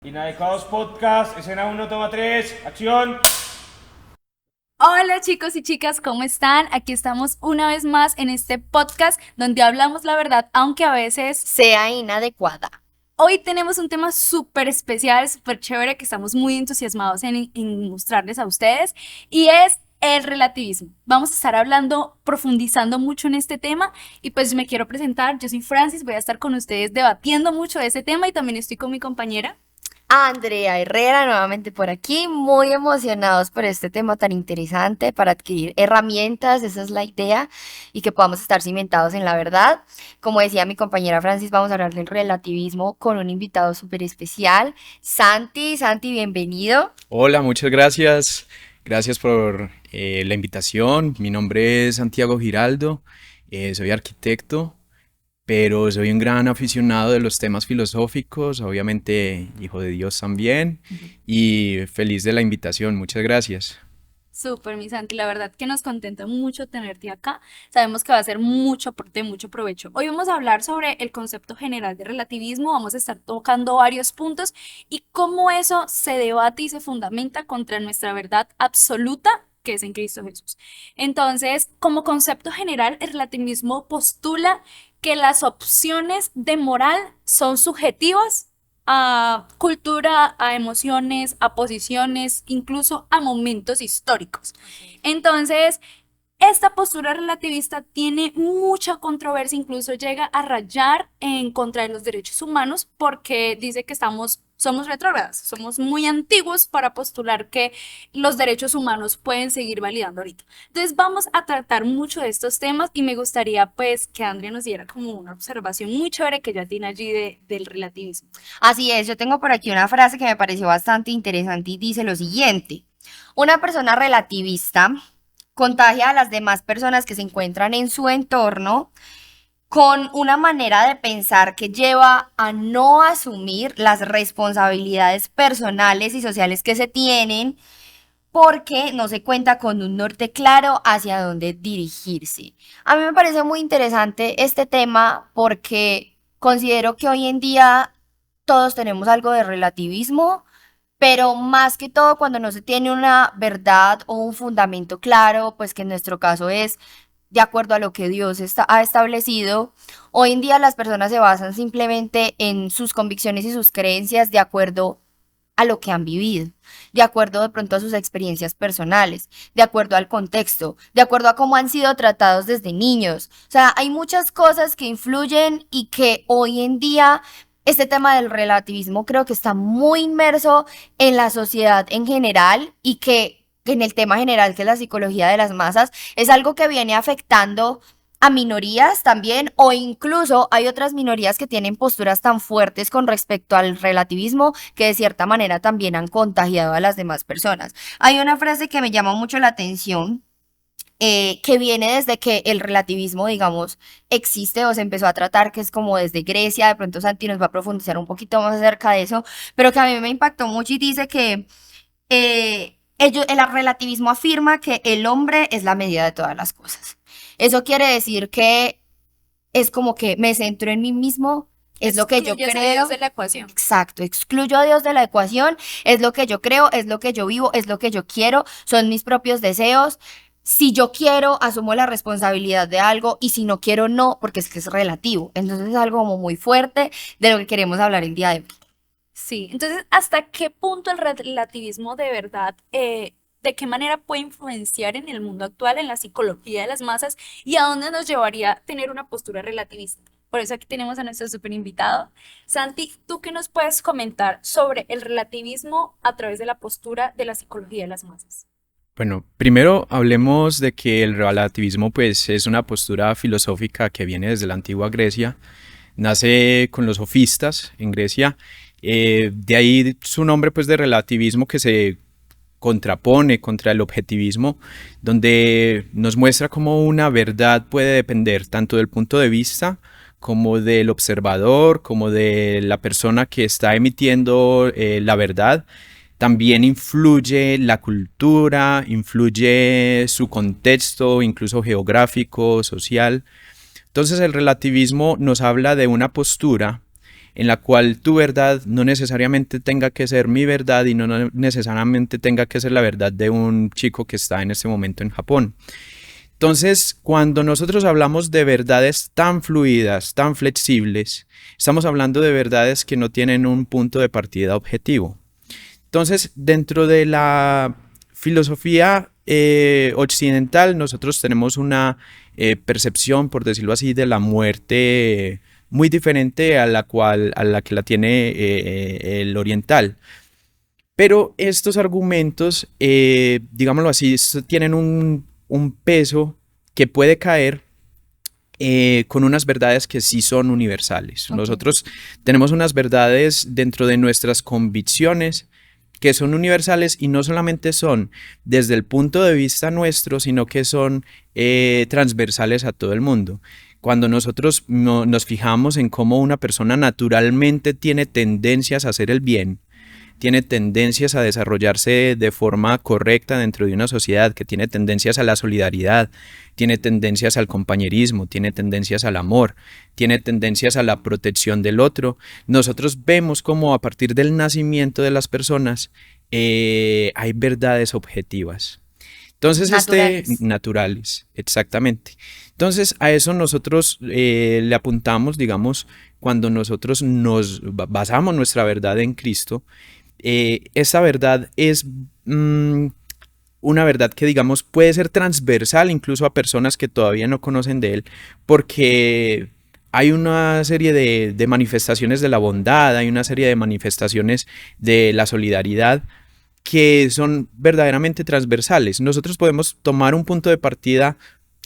Inadecuados Podcast, escena uno, toma 3, acción. Hola chicos y chicas, ¿cómo están? Aquí estamos una vez más en este podcast donde hablamos la verdad, aunque a veces sea inadecuada. hoy tenemos un tema súper especial, súper chévere que estamos muy entusiasmados en mostrarles a ustedes y es el relativismo. Vamos a estar hablando, profundizando mucho en este tema y pues me quiero presentar, yo soy Francis, voy a estar con ustedes debatiendo mucho de ese tema y también estoy con mi compañera. Andrea Herrera nuevamente por aquí, muy emocionados por este tema tan interesante para adquirir herramientas, esa es la idea, y que podamos estar cimentados en la verdad. Como decía mi compañera Francis, vamos a hablar del relativismo con un invitado súper especial, Santi. Santi, bienvenido. Hola, muchas gracias. Gracias por la invitación. Mi nombre es Santiago Giraldo, soy arquitecto, pero soy un gran aficionado de los temas filosóficos, obviamente hijo de Dios también, y feliz de la invitación. Muchas gracias. Súper, mi Santi, la verdad que nos contenta mucho tenerte acá. Sabemos que va a ser mucho aporte, mucho provecho. Hoy vamos a hablar sobre el concepto general de relativismo, vamos a estar tocando varios puntos y cómo eso se debate y se fundamenta contra nuestra verdad absoluta, que es en Cristo Jesús. Entonces, como concepto general, el relativismo postula que las opciones de moral son subjetivas a cultura, a emociones, a posiciones, incluso a momentos históricos. Entonces, esta postura relativista tiene mucha controversia, incluso llega a rayar en contra de los derechos humanos porque dice que somos retrógradas, somos muy antiguos para postular que los derechos humanos pueden seguir validando ahorita. Entonces vamos a tratar mucho de estos temas y me gustaría pues que Andrea nos diera como una observación muy chévere que ya tiene allí del relativismo. Así es, yo tengo por aquí una frase que me pareció bastante interesante y dice lo siguiente: una persona relativista contagia a las demás personas que se encuentran en su entorno con una manera de pensar que lleva a no asumir las responsabilidades personales y sociales que se tienen porque no se cuenta con un norte claro hacia dónde dirigirse. A mí me parece muy interesante este tema porque considero que hoy en día todos tenemos algo de relativismo, pero más que todo cuando no se tiene una verdad o un fundamento claro, pues que en nuestro caso es de acuerdo a lo que ha establecido. Hoy en día las personas se basan simplemente en sus convicciones y sus creencias de acuerdo a lo que han vivido, de acuerdo de pronto a sus experiencias personales, de acuerdo al contexto, de acuerdo a cómo han sido tratados desde niños. O sea, hay muchas cosas que influyen y que hoy en día este tema del relativismo creo que está muy inmerso en la sociedad en general y que en el tema general que es la psicología de las masas es algo que viene afectando a minorías también, o incluso hay otras minorías que tienen posturas tan fuertes con respecto al relativismo que de cierta manera también han contagiado a las demás personas. Hay una frase que me llama mucho la atención, que viene desde que el relativismo, digamos, existe o se empezó a tratar, que es como desde Grecia. De pronto Santi nos va a profundizar un poquito más acerca de eso, pero que a mí me impactó mucho y dice que el relativismo afirma que el hombre es la medida de todas las cosas. Eso quiere decir que es como que me centro en mí mismo, es lo que yo Excluyes a creo. Dios de la ecuación. Exacto, excluyo a Dios de la ecuación, es lo que yo creo, es lo que yo vivo, es lo que yo quiero, son mis propios deseos. Si yo quiero, asumo la responsabilidad de algo y si no quiero, no, porque es que es relativo. Entonces es algo como muy fuerte de lo que queremos hablar el día de hoy. Sí, entonces, ¿hasta qué punto el relativismo de verdad, de qué manera puede influenciar en el mundo actual, en la psicología de las masas y a dónde nos llevaría tener una postura relativista? Por eso aquí tenemos a nuestro super invitado. Santi, ¿tú qué nos puedes comentar sobre el relativismo a través de la postura de la psicología de las masas? Bueno, primero hablemos de que el relativismo pues es una postura filosófica que viene desde la antigua Grecia, nace con los sofistas en Grecia, de ahí su nombre pues de relativismo que se contrapone contra el objetivismo, donde nos muestra cómo una verdad puede depender tanto del punto de vista como del observador, como de la persona que está emitiendo la verdad. También influye la cultura, influye su contexto, incluso geográfico, social. Entonces el relativismo nos habla de una postura en la cual tu verdad no necesariamente tenga que ser mi verdad y no necesariamente tenga que ser la verdad de un chico que está en este momento en Japón. Entonces, cuando nosotros hablamos de verdades tan fluidas, tan flexibles, estamos hablando de verdades que no tienen un punto de partida objetivo. Entonces, dentro de la filosofía occidental, nosotros tenemos una percepción, por decirlo así, de la muerte muy diferente a la que la tiene el oriental. Pero estos argumentos, digámoslo así, tienen un peso que puede caer con unas verdades que sí son universales. Ok. Nosotros tenemos unas verdades dentro de nuestras convicciones que son universales y no solamente son desde el punto de vista nuestro, sino que son transversales a todo el mundo. Cuando nosotros nos fijamos en cómo una persona naturalmente tiene tendencias a hacer el bien, tiene tendencias a desarrollarse de forma correcta dentro de una sociedad, que tiene tendencias a la solidaridad, tiene tendencias al compañerismo, tiene tendencias al amor, tiene tendencias a la protección del otro. Nosotros vemos cómo a partir del nacimiento de las personas hay verdades objetivas. Entonces, naturales, exactamente. Entonces, a eso nosotros le apuntamos, digamos, cuando nosotros nos basamos nuestra verdad en Cristo. Esa verdad es una verdad que, digamos, puede ser transversal incluso a personas que todavía no conocen de Él, porque hay una serie de manifestaciones de la bondad, hay una serie de manifestaciones de la solidaridad que son verdaderamente transversales. Nosotros podemos tomar un punto de partida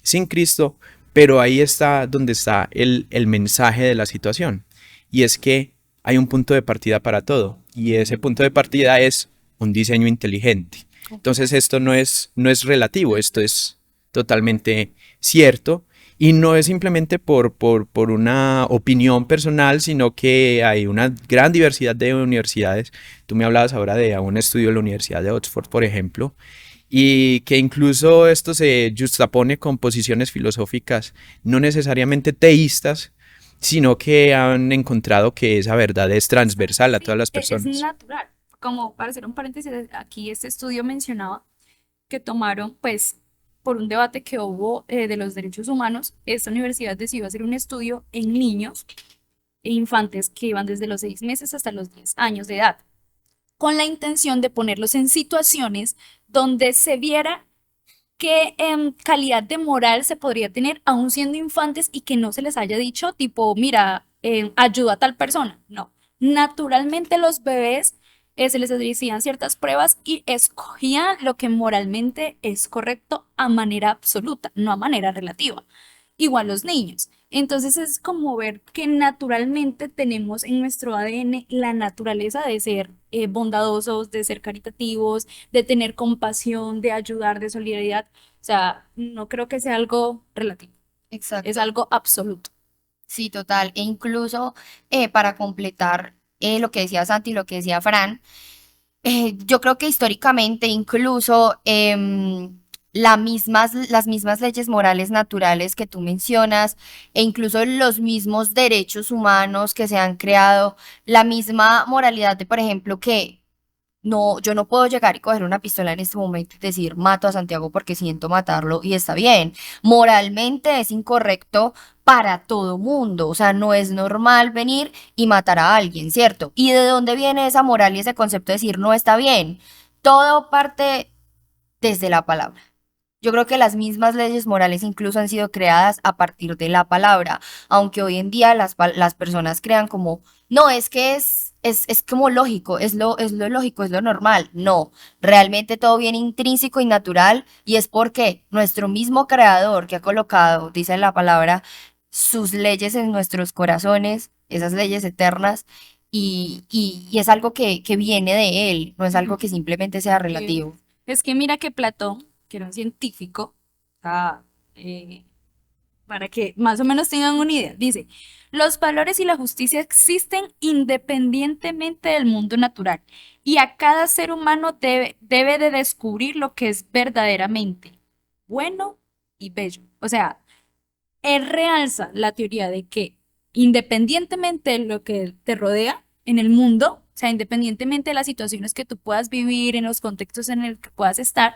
sin Cristo, pero ahí está donde está el mensaje de la situación, y es que hay un punto de partida para todo, y ese punto de partida es un diseño inteligente. Entonces esto no es relativo, esto es totalmente cierto, y no es simplemente por una opinión personal, sino que hay una gran diversidad de universidades. Tú me hablabas ahora de un estudio de la Universidad de Oxford, por ejemplo, y que incluso esto se justapone con posiciones filosóficas no necesariamente teístas, sino que han encontrado que esa verdad es transversal a Sí, todas las es personas. natural. Como para hacer un paréntesis, aquí este estudio mencionaba que tomaron, pues, por un debate que hubo de los derechos humanos, esta universidad decidió hacer un estudio en niños e infantes que iban desde los 6 meses hasta los 10 años de edad, con la intención de ponerlos en situaciones donde se viera qué calidad de moral se podría tener aún siendo infantes y que no se les haya dicho tipo, mira, ayuda a tal persona. No, naturalmente los bebés se les hacían ciertas pruebas y escogían lo que moralmente es correcto a manera absoluta, no a manera relativa. Igual los niños. Entonces es como ver que naturalmente tenemos en nuestro ADN la naturaleza de ser bondadosos, de ser caritativos, de tener compasión, de ayudar, de solidaridad. O sea, no creo que sea algo relativo, es Exacto. algo absoluto. Sí, total. E incluso para completar lo que decía Santi y lo que decía Fran, yo creo que históricamente incluso las mismas leyes morales naturales que tú mencionas e incluso los mismos derechos humanos que se han creado, la misma moralidad de, por ejemplo, que no, yo no puedo llegar y coger una pistola en este momento y decir mato a Santiago porque siento matarlo y está bien. Moralmente es incorrecto para todo mundo, o sea, no es normal venir y matar a alguien, ¿cierto? ¿Y de dónde viene esa moral y ese concepto de decir no está bien? Todo parte desde la palabra. Yo creo que las mismas leyes morales incluso han sido creadas a partir de la palabra, aunque hoy en día las personas crean como, no, es que es como lógico, es lo lógico, es lo normal. No, realmente todo viene intrínseco y natural y es porque nuestro mismo creador que ha colocado, dice la palabra, sus leyes en nuestros corazones, esas leyes eternas, y es algo que viene de él, no es algo que simplemente sea relativo. Es que mira que Platón, que era un científico, ah, eh, para que más o menos tengan una idea, dice, los valores y la justicia existen independientemente del mundo natural y a cada ser humano debe de descubrir lo que es verdaderamente bueno y bello. O sea, él realza la teoría de que independientemente de lo que te rodea en el mundo, o sea, independientemente de las situaciones que tú puedas vivir, en los contextos en el que puedas estar,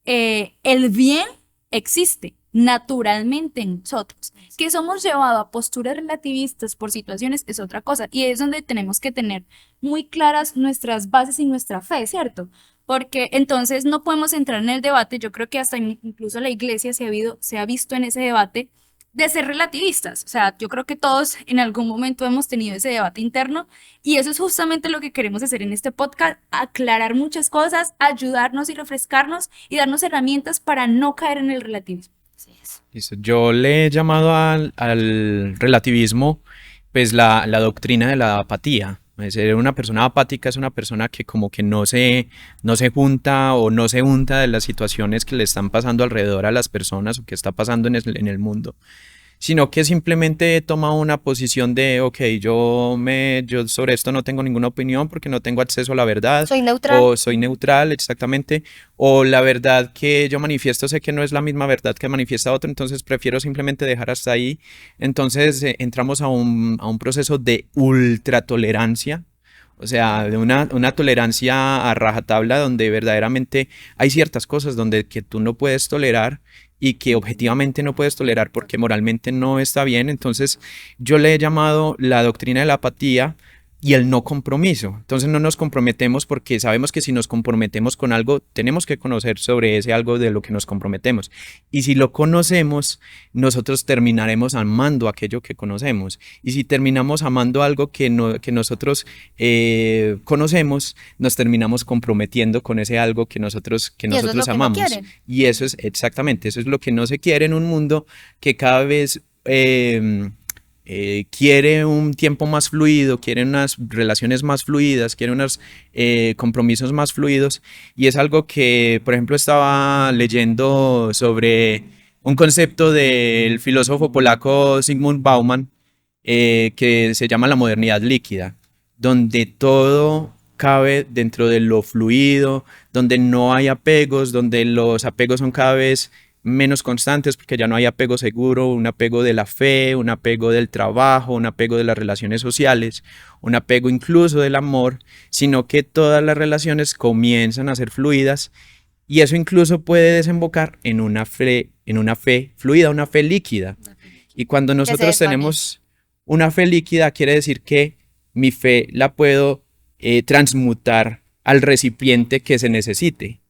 el bien existe naturalmente en nosotros. Que somos llevados a posturas relativistas por situaciones es otra cosa. Y es donde tenemos que tener muy claras nuestras bases y nuestra fe, ¿cierto? Porque entonces no podemos entrar en el debate, yo creo que hasta incluso la iglesia se ha visto en ese debate de ser relativistas. O sea, yo creo que todos en algún momento hemos tenido ese debate interno y eso es justamente lo que queremos hacer en este podcast, aclarar muchas cosas, ayudarnos y refrescarnos y darnos herramientas para no caer en el relativismo. Así es. Listo. Yo le he llamado al relativismo, pues la doctrina de la apatía. Es decir, una persona apática es una persona que como que no se junta o no se unta de las situaciones que le están pasando alrededor a las personas o que está pasando en el mundo, sino que simplemente toma una posición de, ok, yo sobre esto no tengo ninguna opinión porque no tengo acceso a la verdad, Soy neutral. o soy neutral, exactamente, o la verdad que yo manifiesto sé que no es la misma verdad que manifiesta otro, entonces prefiero simplemente dejar hasta ahí. Entonces entramos a un proceso de ultratolerancia. O sea, de una tolerancia a rajatabla donde verdaderamente hay ciertas cosas donde que tú no puedes tolerar y que objetivamente no puedes tolerar porque moralmente no está bien. Entonces yo le he llamado la doctrina de la apatía y el no compromiso. Entonces no nos comprometemos porque sabemos que si nos comprometemos con algo, tenemos que conocer sobre ese algo de lo que nos comprometemos. Y si lo conocemos, nosotros terminaremos amando aquello que conocemos. Y si terminamos amando algo que nosotros conocemos, nos terminamos comprometiendo con ese algo que nosotros Y eso es lo nosotros que no amamos. quieren. Y eso es exactamente, eso es lo que no se quiere en un mundo que cada vez quiere un tiempo más fluido, quiere unas relaciones más fluidas, quiere unos compromisos más fluidos. Y es algo que, por ejemplo, estaba leyendo sobre un concepto del filósofo polaco Zygmunt Bauman, que se llama la modernidad líquida, donde todo cabe dentro de lo fluido, donde no hay apegos, donde los apegos son cada vez menos constantes porque ya no hay apego seguro, un apego de la fe, un apego del trabajo, un apego de las relaciones sociales, un apego incluso del amor, sino que todas las relaciones comienzan a ser fluidas y eso incluso puede desembocar en una fe fluida, una fe líquida. Y cuando Que se nosotros desvanece. tenemos una fe líquida, quiere decir que mi fe la puedo transmutar al recipiente que se necesite.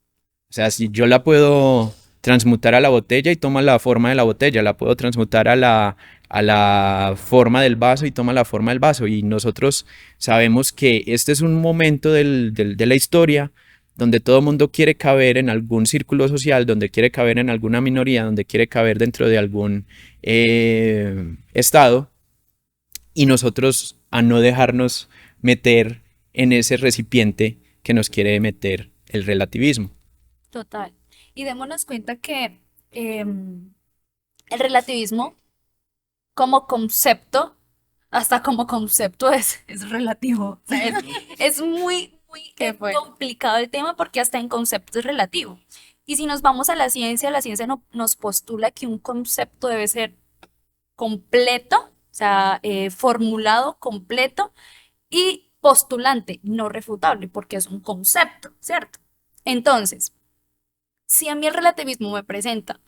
O sea, si yo la puedo transmutar a la botella y toma la forma de la botella, la puedo transmutar a la forma del vaso y toma la forma del vaso. Y nosotros sabemos que este es un momento de la historia donde todo el mundo quiere caber en algún círculo social, donde quiere caber en alguna minoría, donde quiere caber dentro de algún estado, y nosotros a no dejarnos meter en ese recipiente que nos quiere meter el relativismo. Total. Y démonos cuenta que el relativismo como concepto, hasta como concepto es relativo. O sea, es muy, muy Qué fuerte. complicado el tema porque hasta en concepto es relativo. Y si nos vamos a la ciencia nos postula que un concepto debe ser completo, o sea, formulado completo y postulante, no refutable, porque es un concepto, ¿cierto? Entonces, si a mí el relativismo me presenta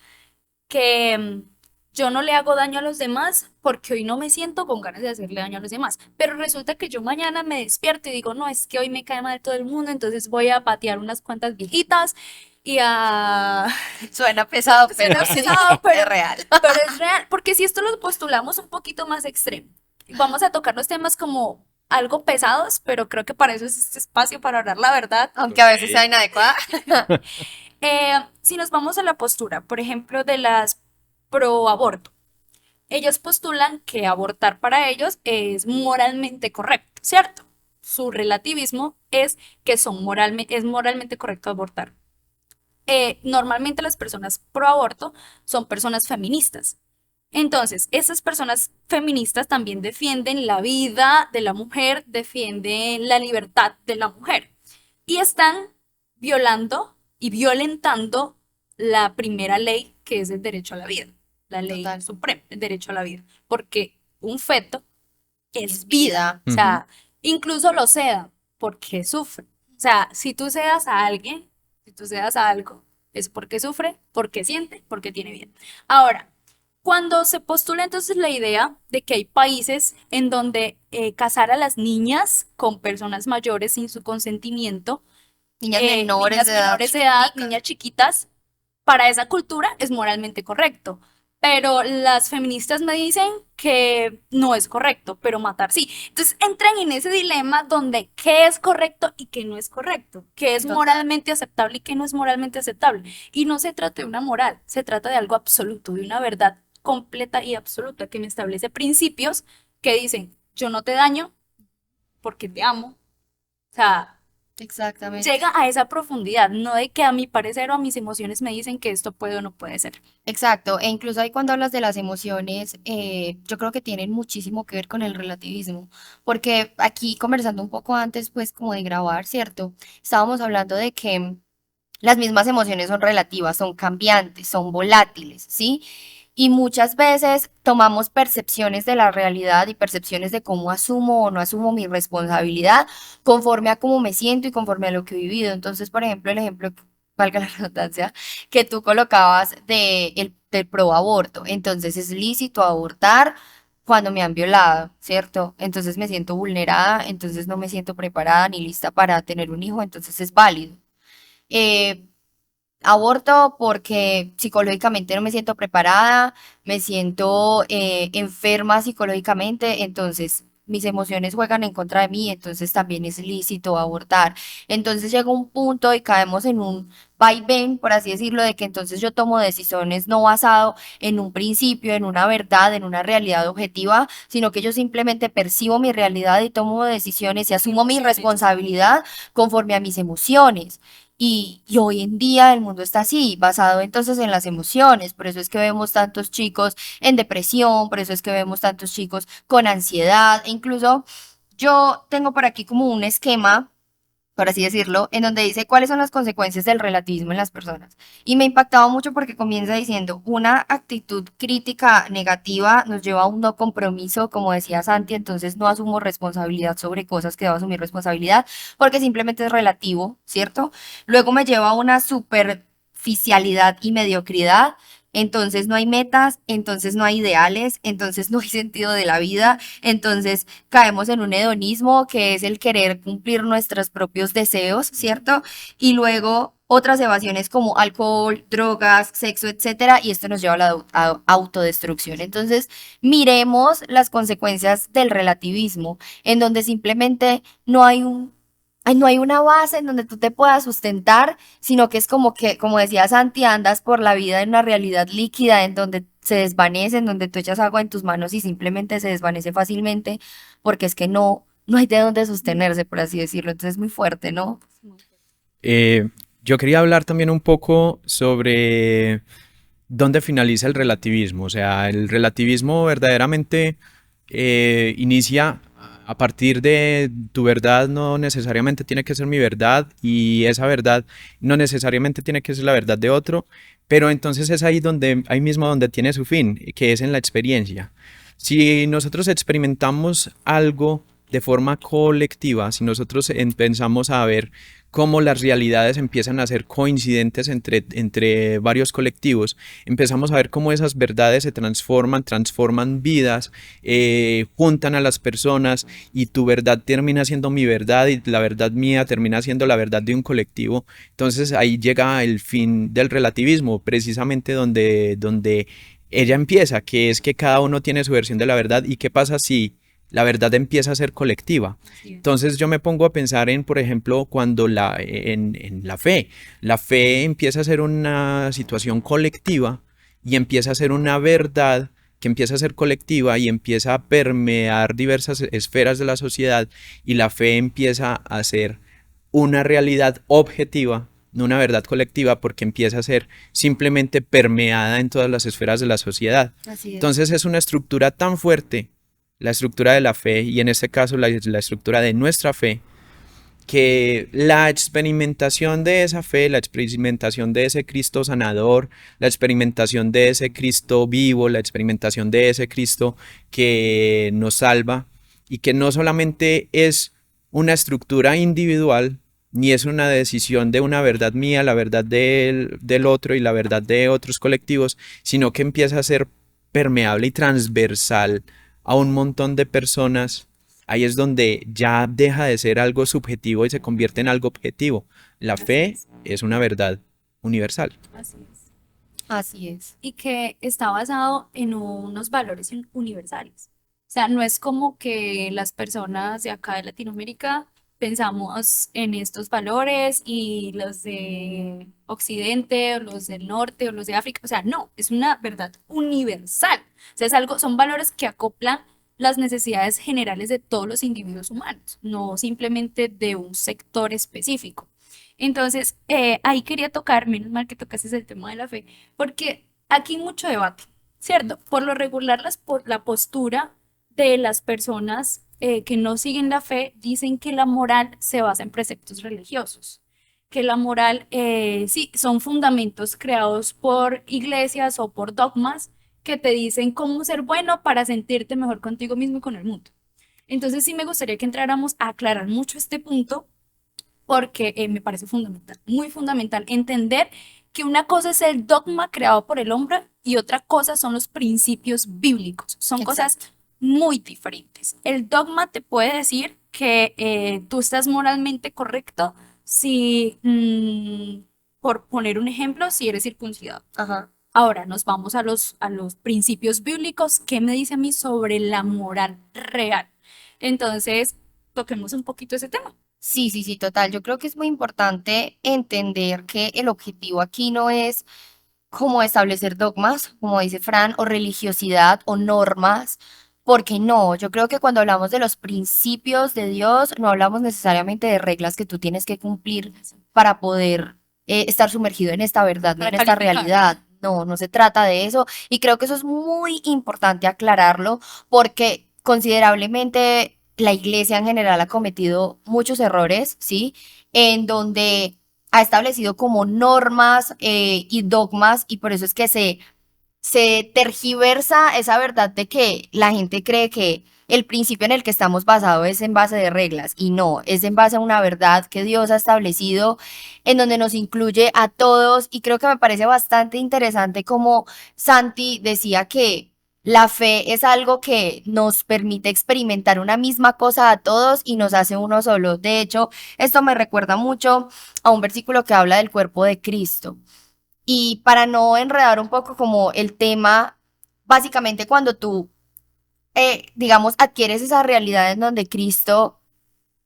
que yo no le hago daño a los demás porque hoy no me siento con ganas de hacerle daño a los demás, pero resulta que yo mañana me despierto y digo, no, es que hoy me cae mal todo el mundo, entonces voy a patear unas cuantas viejitas y a... Suena pesado, pero Suena sí, pesado, pero- es real. Pero es real, porque si esto lo postulamos un poquito más extremo, vamos a tocar los temas como algo pesados, pero creo que para eso es este espacio para hablar la verdad. Aunque a veces sea inadecuada. Si nos vamos a la postura, por ejemplo, de las pro aborto, ellos postulan que abortar para ellos es moralmente correcto, ¿cierto? Su relativismo es que es moralmente correcto abortar. Normalmente las personas pro aborto son personas feministas. Entonces, esas personas feministas también defienden la vida de la mujer, defienden la libertad de la mujer y están violando y violentando la primera ley que es el derecho a la vida, la ley Total. suprema, el derecho a la vida, porque un feto es vida. O sea, incluso lo sedan porque sufre. O sea, si tú sedas a alguien, si tú sedas a algo, es porque sufre, porque siente, porque tiene vida. Ahora, cuando se postula entonces la idea de que hay países en donde casar a las niñas con personas mayores sin su consentimiento, Niñas menores de edad, menores de edad, chiquiticas. niñas chiquitas, para esa cultura es moralmente correcto. Pero las feministas me dicen que no es correcto, pero matar sí. Entonces entran en ese dilema donde qué es correcto y qué no es correcto, qué es Total. moralmente aceptable y qué no es moralmente aceptable. Y no se trata de una moral, se trata de algo absoluto, de una verdad completa y absoluta que me establece principios que dicen, yo no te daño porque te amo. O sea, Exactamente. llega a esa profundidad, no de que a mi parecer o a mis emociones me dicen que esto puede o no puede ser. Exacto, e incluso ahí cuando hablas de las emociones, yo creo que tienen muchísimo que ver con el relativismo, porque aquí conversando un poco antes, pues como de grabar, ¿cierto? Estábamos hablando de que las mismas emociones son relativas, son cambiantes, son volátiles, ¿sí? Y muchas veces tomamos percepciones de la realidad y percepciones de cómo asumo o no asumo mi responsabilidad conforme a cómo me siento y conforme a lo que he vivido. Entonces, por ejemplo, el ejemplo, valga la redundancia, que tú colocabas del pro aborto. Entonces, es lícito abortar cuando me han violado, ¿cierto? Entonces me siento vulnerada, entonces no me siento preparada ni lista para tener un hijo, entonces es válido. Eh, Aborto porque psicológicamente no me siento preparada, me siento enferma psicológicamente, entonces mis emociones juegan en contra de mí, entonces también es lícito abortar. Entonces llega un punto y caemos en un vaivén, por así decirlo, de que entonces yo tomo decisiones no basado en un principio, en una verdad, en una realidad objetiva, sino que yo simplemente percibo mi realidad y tomo decisiones y asumo mi Emociones. responsabilidad conforme a mis emociones. Y hoy en día el mundo está así, basado entonces en las emociones. Por eso es que vemos tantos chicos en depresión, por eso es que vemos tantos chicos con ansiedad. E incluso yo tengo por aquí como un esquema, por así decirlo, en donde dice cuáles son las consecuencias del relativismo en las personas. Y me ha impactado mucho porque comienza diciendo, una actitud crítica negativa nos lleva a un no compromiso, como decía Santi, entonces no asumo responsabilidad sobre cosas que debo asumir responsabilidad, porque simplemente es relativo, ¿cierto? Luego me lleva a una superficialidad y mediocridad. Entonces no hay metas, entonces no hay ideales, entonces no hay sentido de la vida, entonces caemos en un hedonismo que es el querer cumplir nuestros propios deseos, ¿cierto? Y luego otras evasiones como alcohol, drogas, sexo, etcétera, y esto nos lleva a la autodestrucción. Entonces, miremos las consecuencias del relativismo, en donde simplemente no hay no hay una base en donde tú te puedas sustentar, sino que es como que, como decía Santi, andas por la vida en una realidad líquida, en donde se desvanece, en donde tú echas agua en tus manos y simplemente se desvanece fácilmente, porque es que no hay de dónde sostenerse, por así decirlo. Entonces es muy fuerte, ¿no? Eh, yo quería hablar también un poco sobre dónde finaliza el relativismo. O sea, el relativismo verdaderamente inicia a partir de tu verdad, no necesariamente tiene que ser mi verdad y esa verdad no necesariamente tiene que ser la verdad de otro, pero entonces es ahí mismo donde tiene su fin, que es en la experiencia. Si nosotros experimentamos algo de forma colectiva, si nosotros pensamos a ver cómo las realidades empiezan a ser coincidentes entre varios colectivos, empezamos a ver cómo esas verdades se transforman vidas, juntan a las personas y tu verdad termina siendo mi verdad y la verdad mía termina siendo la verdad de un colectivo. Entonces ahí llega el fin del relativismo, precisamente donde ella empieza, que es que cada uno tiene su versión de la verdad y qué pasa si la verdad empieza a ser colectiva. Entonces yo me pongo a pensar en, por ejemplo, cuando en la fe empieza a ser una situación colectiva y empieza a ser una verdad que empieza a ser colectiva y empieza a permear diversas esferas de la sociedad y la fe empieza a ser una realidad objetiva, no una verdad colectiva, porque empieza a ser simplemente permeada en todas las esferas de la sociedad. Así es. Entonces es una estructura tan fuerte, la estructura de la fe, y en este caso la estructura de nuestra fe, que la experimentación de esa fe, la experimentación de ese Cristo sanador, la experimentación de ese Cristo vivo, la experimentación de ese Cristo que nos salva y que no solamente es una estructura individual, ni es una decisión de una verdad mía, la verdad del otro y la verdad de otros colectivos, sino que empieza a ser permeable y transversal a un montón de personas. Ahí es donde ya deja de ser algo subjetivo y se convierte en algo objetivo. La Así fe es, es una verdad universal. así es. Así es. Y que está basado en unos valores universales. O sea, no es como que las personas de acá de Latinoamérica pensamos en estos valores y los de Occidente o los del norte o los de África. O sea, no, es una verdad universal. O sea, es algo, son valores que acoplan las necesidades generales de todos los individuos humanos, no simplemente de un sector específico. Entonces, ahí quería tocar, menos mal que tocases el tema de la fe, porque aquí hay mucho debate, ¿cierto? Por lo regular, la postura de las personas que no siguen la fe dicen que la moral se basa en preceptos religiosos, que la moral, sí, son fundamentos creados por iglesias o por dogmas que te dicen cómo ser bueno para sentirte mejor contigo mismo y con el mundo. Entonces, sí me gustaría que entráramos a aclarar mucho este punto porque me parece fundamental, muy fundamental entender que una cosa es el dogma creado por el hombre y otra cosa son los principios bíblicos. Son cosas Exacto. muy diferentes. El dogma te puede decir que tú estás moralmente correcto si, por poner un ejemplo, si eres circuncidado. Ajá. Ahora nos vamos a los principios bíblicos. ¿Qué me dice a mí sobre la moral real? Entonces, toquemos un poquito ese tema. Sí, sí, sí, total. Yo creo que es muy importante entender que el objetivo aquí no es como establecer dogmas, como dice Fran, o religiosidad o normas, porque no, yo creo que cuando hablamos de los principios de Dios, no hablamos necesariamente de reglas que tú tienes que cumplir para poder estar sumergido en esta verdad, no Para en esta calificar. realidad. No, no se trata de eso. Y creo que eso es muy importante aclararlo porque considerablemente la iglesia en general ha cometido muchos errores, ¿sí? En donde ha establecido como normas y dogmas y por eso es que se tergiversa esa verdad de que la gente cree que el principio en el que estamos basados es en base de reglas y no, es en base a una verdad que Dios ha establecido en donde nos incluye a todos y creo que me parece bastante interesante como Santi decía que la fe es algo que nos permite experimentar una misma cosa a todos y nos hace uno solo. De hecho, esto me recuerda mucho a un versículo que habla del cuerpo de Cristo. Y para no enredar un poco como el tema, básicamente cuando tú, digamos, adquieres esa realidad en donde Cristo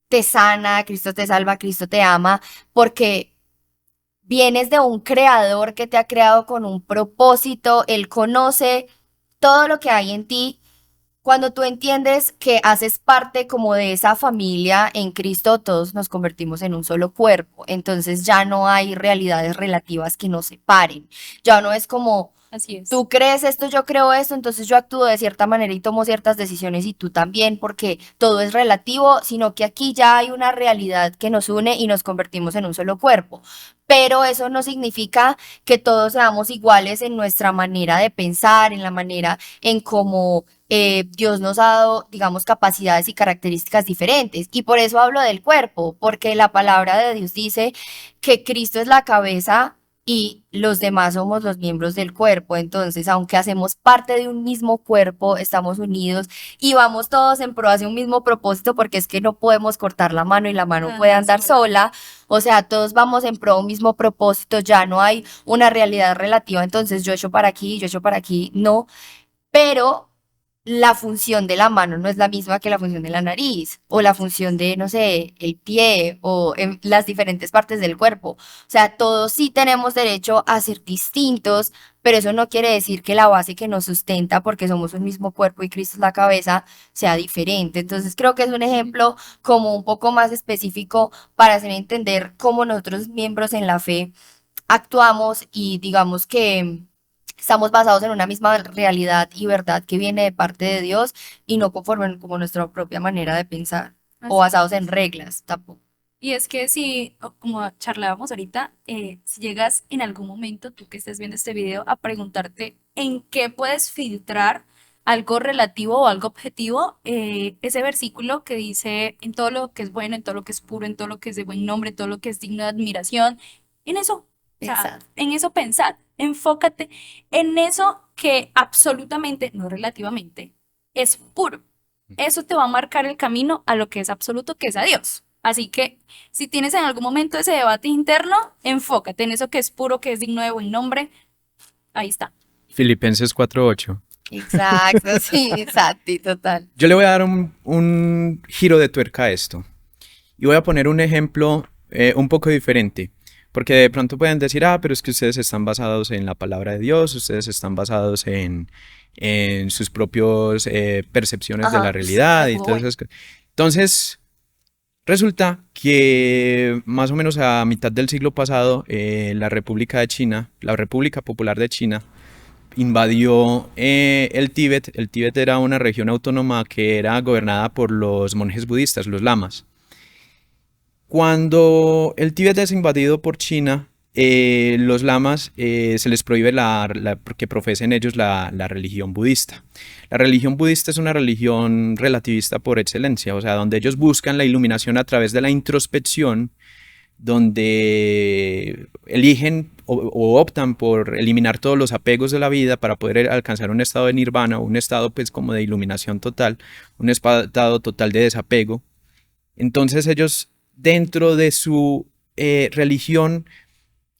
te sana, Cristo te salva, Cristo te ama, porque vienes de un creador que te ha creado con un propósito, Él conoce todo lo que hay en ti. Cuando tú entiendes que haces parte como de esa familia en Cristo, todos nos convertimos en un solo cuerpo. Entonces ya no hay realidades relativas que nos separen. Ya no es como Así es. tú crees esto, yo creo esto, entonces yo actúo de cierta manera y tomo ciertas decisiones y tú también, porque todo es relativo, sino que aquí ya hay una realidad que nos une y nos convertimos en un solo cuerpo. Pero eso no significa que todos seamos iguales en nuestra manera de pensar, en la manera en cómo Dios nos ha dado, digamos, capacidades y características diferentes. Y por eso hablo del cuerpo, porque la palabra de Dios dice que Cristo es la cabeza y los demás somos los miembros del cuerpo. Entonces, aunque hacemos parte de un mismo cuerpo, estamos unidos y vamos todos en pro hacia un mismo propósito, porque es que no podemos cortar la mano y la mano puede Andar andar sola. sola. O sea, todos vamos en pro a un mismo propósito, ya no hay una realidad relativa. Entonces, yo echo para aquí, yo echo para aquí, no, pero la función de la mano no es la misma que la función de la nariz o la función de, no sé, el pie o en las diferentes partes del cuerpo. O sea, todos sí tenemos derecho a ser distintos, pero eso no quiere decir que la base que nos sustenta, porque somos un mismo cuerpo y Cristo es la cabeza, sea diferente. Entonces, creo que es un ejemplo como un poco más específico para hacer entender cómo nosotros miembros en la fe actuamos y digamos que estamos basados en una misma realidad y verdad que viene de parte de Dios y no conforme como nuestra propia manera de pensar o Así basados en es. reglas tampoco. Y es que si, como charlábamos ahorita, si llegas en algún momento, tú que estés viendo este video, a preguntarte en qué puedes filtrar algo relativo o algo objetivo, ese versículo que dice en todo lo que es bueno, en todo lo que es puro, en todo lo que es de buen nombre, en todo lo que es digno de admiración, en eso, o sea, Exacto. en eso pensad, enfócate en eso que absolutamente, no relativamente, es puro. Eso te va a marcar el camino a lo que es absoluto, que es a Dios. Así que si tienes en algún momento ese debate interno, enfócate en eso que es puro, que es digno de buen nombre. Ahí está. Filipenses 4:8. Exacto, sí, exacto, y total. Yo le voy a dar un giro de tuerca a esto. Y voy a poner un ejemplo un poco diferente. Porque de pronto pueden decir, pero es que ustedes están basados en la palabra de Dios, ustedes están basados en sus propios percepciones de la Ajá, realidad y como todas bueno. esas cosas. Entonces, resulta que más o menos a mitad del siglo pasado, la República de China, la República Popular de China, invadió el Tíbet. El Tíbet era una región autónoma que era gobernada por los monjes budistas, los lamas. Cuando el Tíbet es invadido por China, los lamas se les prohíbe que profesen ellos la religión budista. La religión budista es una religión relativista por excelencia, o sea, donde ellos buscan la iluminación a través de la introspección, donde eligen o optan por eliminar todos los apegos de la vida para poder alcanzar un estado de nirvana, un estado pues como de iluminación total, un estado total de desapego. Entonces ellos dentro de su religión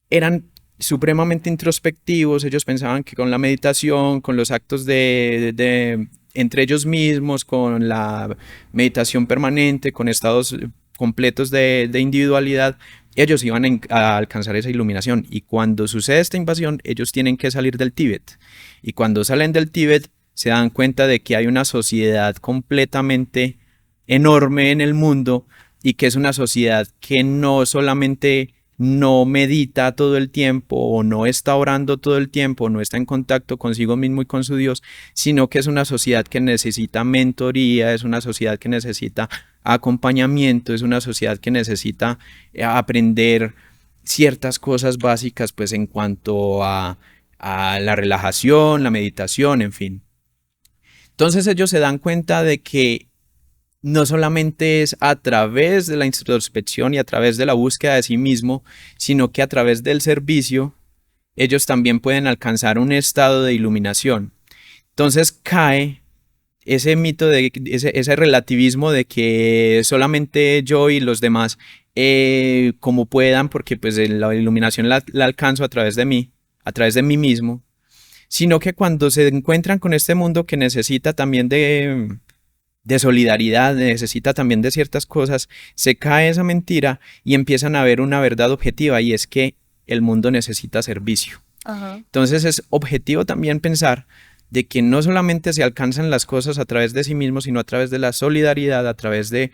eran supremamente introspectivos. Ellos pensaban que con la meditación, con los actos entre ellos mismos, con la meditación permanente, con estados completos de individualidad, ellos iban a alcanzar esa iluminación. Y cuando sucede esta invasión, ellos tienen que salir del Tíbet. Y cuando salen del Tíbet, se dan cuenta de que hay una sociedad completamente enorme en el mundo y que es una sociedad que no solamente no medita todo el tiempo o no está orando todo el tiempo, no está en contacto consigo mismo y con su Dios, sino que es una sociedad que necesita mentoría, es una sociedad que necesita acompañamiento, es una sociedad que necesita aprender ciertas cosas básicas pues en cuanto a la relajación, la meditación, en fin. Entonces ellos se dan cuenta de que no solamente es a través de la introspección y a través de la búsqueda de sí mismo, sino que a través del servicio ellos también pueden alcanzar un estado de iluminación. Entonces cae ese mito, ese relativismo de que solamente yo y los demás como puedan, porque pues la iluminación la alcanzo a través de mí mismo, sino que cuando se encuentran con este mundo que necesita también de solidaridad, necesita también de ciertas cosas, se cae esa mentira y empiezan a ver una verdad objetiva, y es que el mundo necesita servicio. Ajá. Entonces es objetivo también pensar de que no solamente se alcanzan las cosas a través de sí mismo, sino a través de la solidaridad, a través de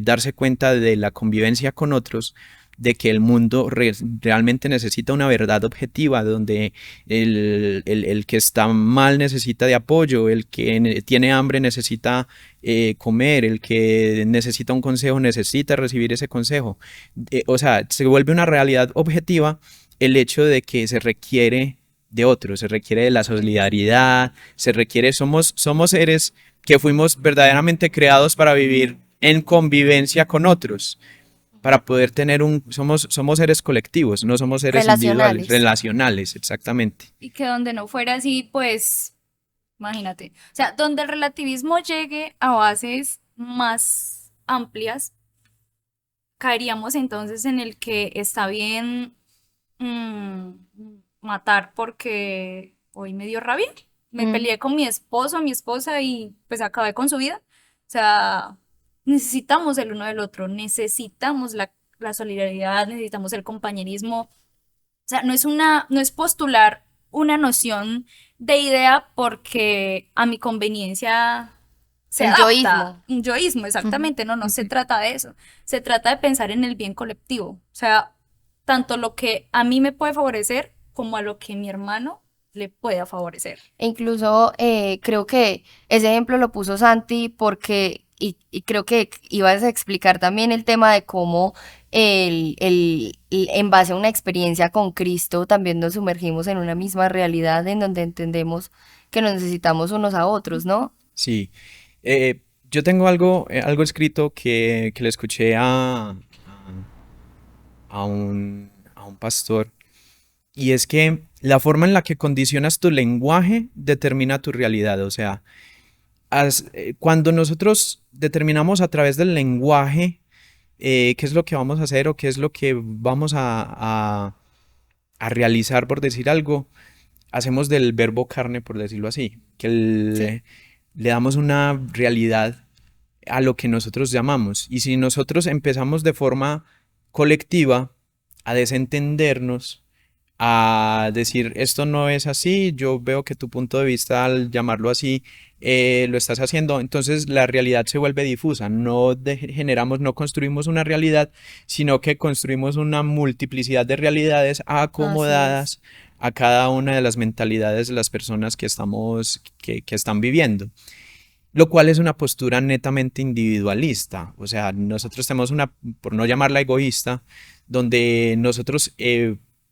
darse cuenta de la convivencia con otros, de que el mundo realmente necesita una verdad objetiva, donde el que está mal necesita de apoyo, el que tiene hambre necesita comer, el que necesita un consejo necesita recibir ese consejo. O sea, se vuelve una realidad objetiva el hecho de que se requiere de otros, se requiere de la solidaridad, somos seres que fuimos verdaderamente creados para vivir en convivencia con otros, para poder tener somos seres colectivos, no somos seres individuales, relacionales, exactamente. Y que donde no fuera así, pues, imagínate. O sea, donde el relativismo llegue a bases más amplias, caeríamos entonces en el que está bien matar porque hoy me dio rabia. Me peleé con mi esposo, mi esposa y pues acabé con su vida. O sea, necesitamos el uno del otro, necesitamos la solidaridad, necesitamos el compañerismo. O sea, no es postular una noción de idea porque a mi conveniencia se El adapta. yoísmo. Un yoísmo, exactamente, no se trata de eso. Se trata de pensar en el bien colectivo. O sea, tanto lo que a mí me puede favorecer como a lo que mi hermano le pueda favorecer. E incluso creo que ese ejemplo lo puso Santi porque y creo que ibas a explicar también el tema de cómo en base a una experiencia con Cristo también nos sumergimos en una misma realidad en donde entendemos que nos necesitamos unos a otros, ¿no? Sí. Yo tengo algo escrito que le escuché a un pastor, y es que la forma en la que condicionas tu lenguaje determina tu realidad. O sea, cuando nosotros determinamos a través del lenguaje qué es lo que vamos a hacer o qué es lo que vamos a realizar, por decir algo, hacemos del verbo carne, por decirlo así, que Sí. le damos una realidad a lo que nosotros llamamos. Y si nosotros empezamos de forma colectiva a desentendernos, a decir esto no es así, yo veo que tu punto de vista al llamarlo así lo estás haciendo, entonces la realidad se vuelve difusa, no generamos, no construimos una realidad, sino que construimos una multiplicidad de realidades Así es. acomodadas a cada una de las mentalidades de las personas que están viviendo. Lo cual es una postura netamente individualista. O sea, nosotros tenemos una, por no llamarla egoísta, donde nosotros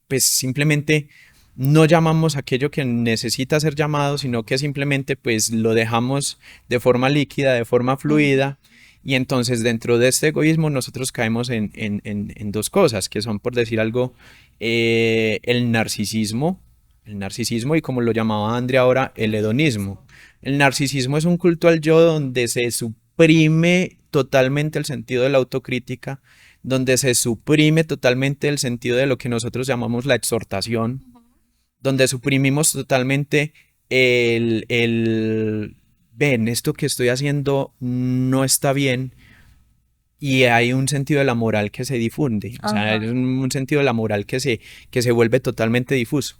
pues simplemente no llamamos aquello que necesita ser llamado, sino que simplemente pues lo dejamos de forma líquida, de forma Ujú. fluida. Y entonces dentro de este egoísmo nosotros caemos en dos cosas, que son, por decir algo, el narcisismo y, como lo llamaba Andrea ahora, el hedonismo. El narcisismo es un culto al yo donde se suprime totalmente el sentido de la autocrítica, donde se suprime totalmente el sentido de lo que nosotros llamamos la exhortación, donde suprimimos totalmente ven, esto que estoy haciendo no está bien, y hay un sentido de la moral que se difunde, o sea, es Ajá. un sentido de la moral que se vuelve totalmente difuso.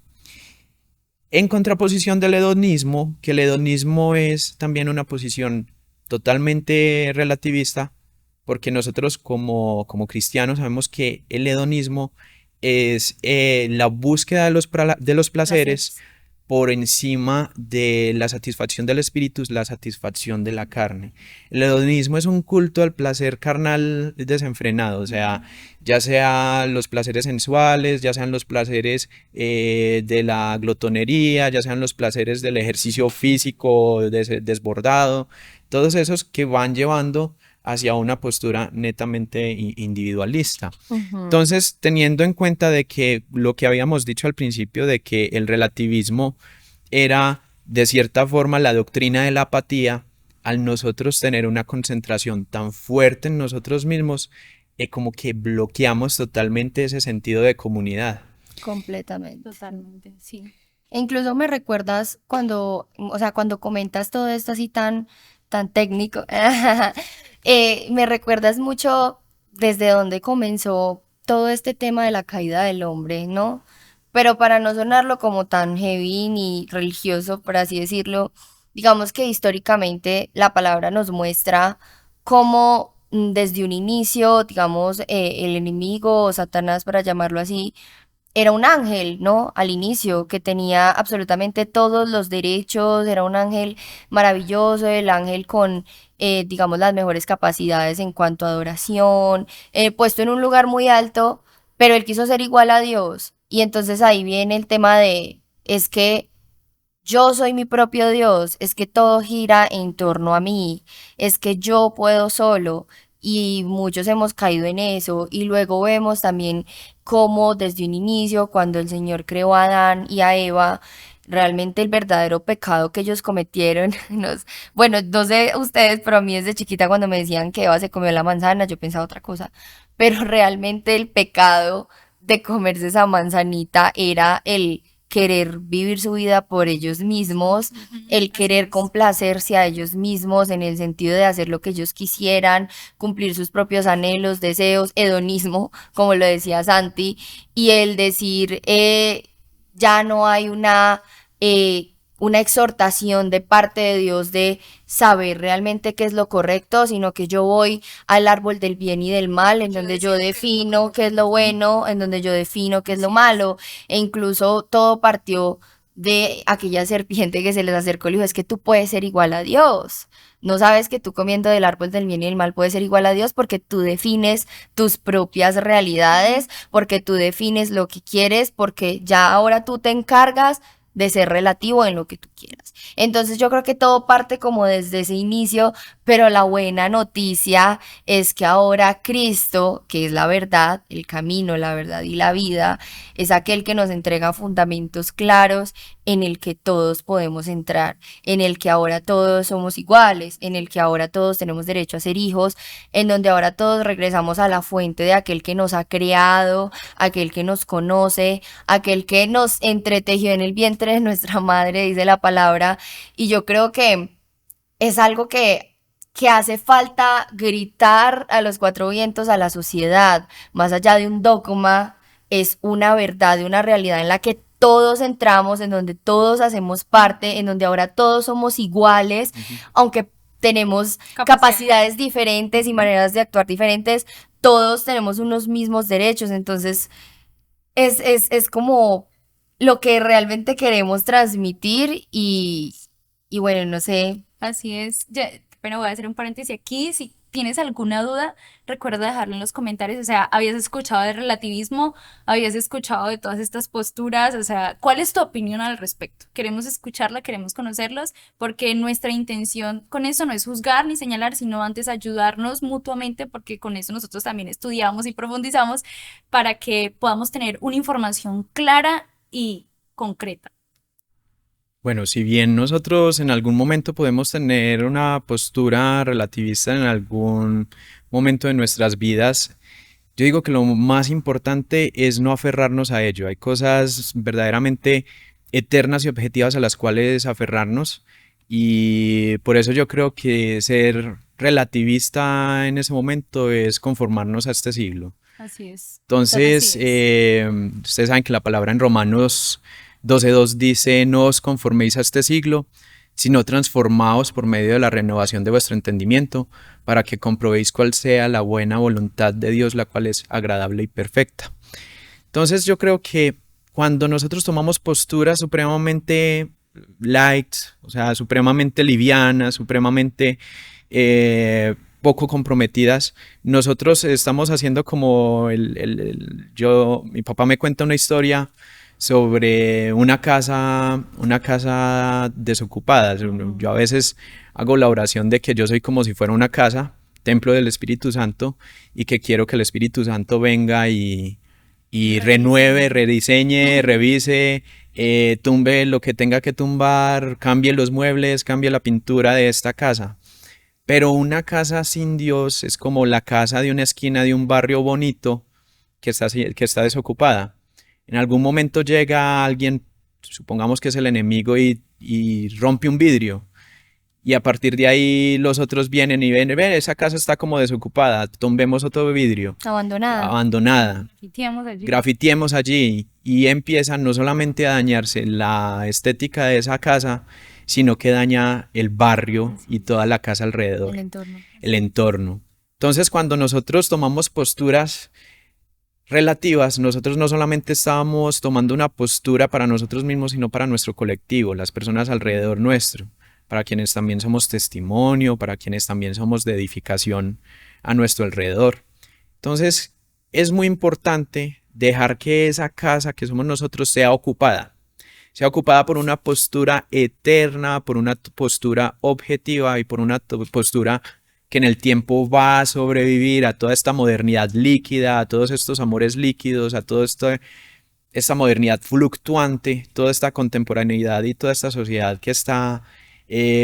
En contraposición del hedonismo, que el hedonismo es también una posición totalmente relativista, porque nosotros como cristianos sabemos que el hedonismo es la búsqueda de los placeres Placeres. por encima de la satisfacción del espíritu, la satisfacción de la carne. El hedonismo es un culto al placer carnal desenfrenado, o sea, ya sea los placeres sensuales, ya sean los placeres de la glotonería, ya sean los placeres del ejercicio físico desbordado, todos esos que van llevando hacia una postura netamente individualista. Ujú. Entonces, teniendo en cuenta de que lo que habíamos dicho al principio, de que el relativismo era de cierta forma la doctrina de la apatía, al nosotros tener una concentración tan fuerte en nosotros mismos, como que bloqueamos totalmente ese sentido de comunidad. Completamente. Totalmente, sí. E incluso me recuerdas cuando, o sea, cuando comentas todo esto así tan técnico, me recuerdas mucho desde donde comenzó todo este tema de la caída del hombre, ¿no? Pero para no sonarlo como tan heavy ni religioso, por así decirlo, digamos que históricamente la palabra nos muestra cómo desde un inicio, digamos, el enemigo o Satanás, para llamarlo así, era un ángel, ¿no? Al inicio, que tenía absolutamente todos los derechos, era un ángel maravilloso, el ángel con, digamos, las mejores capacidades en cuanto a adoración, puesto en un lugar muy alto, pero él quiso ser igual a Dios. Y entonces ahí viene el tema de, es que yo soy mi propio Dios, es que todo gira en torno a mí, es que yo puedo solo y muchos hemos caído en eso y luego vemos también cómo desde un inicio, cuando el Señor creó a Adán y a Eva, realmente el verdadero pecado que ellos cometieron, bueno, no sé ustedes, pero a mí desde chiquita cuando me decían que Eva se comió la manzana, yo pensaba otra cosa, pero realmente el pecado de comerse esa manzanita era el querer vivir su vida por ellos mismos, Ujú, el así querer es. complacerse a ellos mismos en el sentido de hacer lo que ellos quisieran, cumplir sus propios anhelos, deseos, hedonismo, como lo decía Santi, y el decir, ya no hay una exhortación de parte de Dios de saber realmente qué es lo correcto, sino que yo voy al árbol del bien y del mal, en Yo donde yo decido qué es lo defino bueno. qué es lo bueno, en donde yo defino qué es lo Así es. malo, e incluso todo partió de aquella serpiente que se les acercó y le dijo, es que tú puedes ser igual a Dios. No sabes que tú comiendo del árbol del bien y del mal puedes ser igual a Dios porque tú defines tus propias realidades, porque tú defines lo que quieres, porque ya ahora tú te encargas de ser relativo en lo que tú quieras. Entonces yo creo que todo parte como desde ese inicio, pero la buena noticia es que ahora Cristo, que es la verdad, el camino, la verdad y la vida, es aquel que nos entrega fundamentos claros en el que todos podemos entrar, en el que ahora todos somos iguales, en el que ahora todos tenemos derecho a ser hijos, en donde ahora todos regresamos a la fuente de aquel que nos ha creado, aquel que nos conoce, aquel que nos entretejió en el vientre de nuestra madre, dice la palabra, y yo creo que es algo que hace falta gritar a los cuatro vientos a la sociedad, más allá de un dogma, es una verdad, de una realidad en la que todos entramos, en donde todos hacemos parte, en donde ahora todos somos iguales, aunque tenemos capacidades diferentes y maneras de actuar diferentes, todos tenemos unos mismos derechos, entonces es como lo que realmente queremos transmitir y bueno, no sé. Así es. Ya, bueno, voy a hacer un paréntesis aquí. Si tienes alguna duda, recuerda dejarlo en los comentarios. O sea, ¿habías escuchado de relativismo? ¿Habías escuchado de todas estas posturas? O sea, ¿cuál es tu opinión al respecto? Queremos escucharla, queremos conocerlos, porque nuestra intención con eso no es juzgar ni señalar, sino antes ayudarnos mutuamente, porque con eso nosotros también estudiamos y profundizamos para que podamos tener una información clara y concreta. Bueno, si bien nosotros en algún momento podemos tener una postura relativista en algún momento de nuestras vidas, yo digo que lo más importante es no aferrarnos a ello. Hay cosas verdaderamente eternas y objetivas a las cuales aferrarnos y por eso yo creo que ser relativista en ese momento es conformarnos a este siglo. Así es. Entonces, Así es. ustedes saben que la palabra en Romanos 12:2 dice, no os conforméis a este siglo, sino transformaos por medio de la renovación de vuestro entendimiento, para que comprobéis cuál sea la buena voluntad de Dios, la cual es agradable y perfecta. Entonces yo creo que cuando nosotros tomamos posturas supremamente light, o sea, supremamente livianas, supremamente poco comprometidas, nosotros estamos haciendo como mi papá me cuenta una historia sobre una casa desocupada. Yo a veces hago la oración de que yo soy como si fuera una casa, templo del Espíritu Santo, y que quiero que el Espíritu Santo venga y renueve, rediseñe, revise, tumbe lo que tenga que tumbar, cambie los muebles, cambie la pintura de esta casa. Pero una casa sin Dios es como la casa de una esquina de un barrio bonito que está desocupada. En algún momento llega alguien, supongamos que es el enemigo, y rompe un vidrio. Y a partir de ahí los otros vienen y ven, esa casa está como desocupada, tumbemos otro vidrio, Abandonada. abandonada, Grafiteamos allí. grafitiemos allí y empiezan no solamente a dañarse la estética de esa casa, sino que daña el barrio y toda la casa alrededor, El entorno. el entorno. Entonces, cuando nosotros tomamos posturas relativas, nosotros no solamente estábamos tomando una postura para nosotros mismos, sino para nuestro colectivo, las personas alrededor nuestro, para quienes también somos testimonio, para quienes también somos de edificación a nuestro alrededor. Entonces, es muy importante dejar que esa casa que somos nosotros sea ocupada por una postura eterna, por una postura objetiva y por una postura que en el tiempo va a sobrevivir a toda esta modernidad líquida, a todos estos amores líquidos, a toda esta modernidad fluctuante, toda esta contemporaneidad y toda esta sociedad que está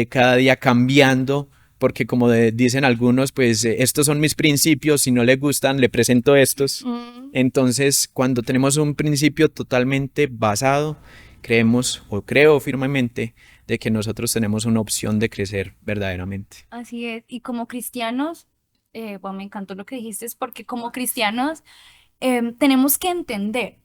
cada día cambiando, porque como dicen algunos, pues estos son mis principios, si no le gustan, le presento estos. Entonces, cuando tenemos un principio totalmente basado, creemos o creo firmemente de que nosotros tenemos una opción de crecer verdaderamente. Así es. Y como cristianos, bueno, me encantó lo que dijiste, es porque como cristianos tenemos que entender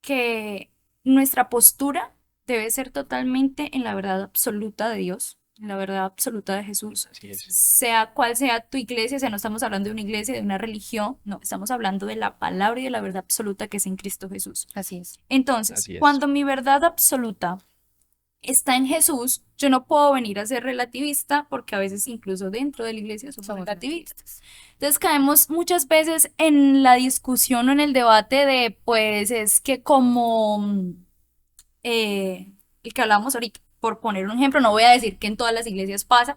que nuestra postura debe ser totalmente en la verdad absoluta de Dios, en la verdad absoluta de Jesús. Así es. Sea cual sea tu iglesia, o sea, no estamos hablando de una iglesia, de una religión, no, estamos hablando de la palabra y de la verdad absoluta que es en Cristo Jesús. Así es. Entonces, Así es. cuando mi verdad absoluta está en Jesús, yo no puedo venir a ser relativista porque a veces incluso dentro de la iglesia somos Somos relativistas. Entonces caemos muchas veces en la discusión o en el debate de, pues es que como el que hablábamos ahorita, por poner un ejemplo, no voy a decir que en todas las iglesias pasa,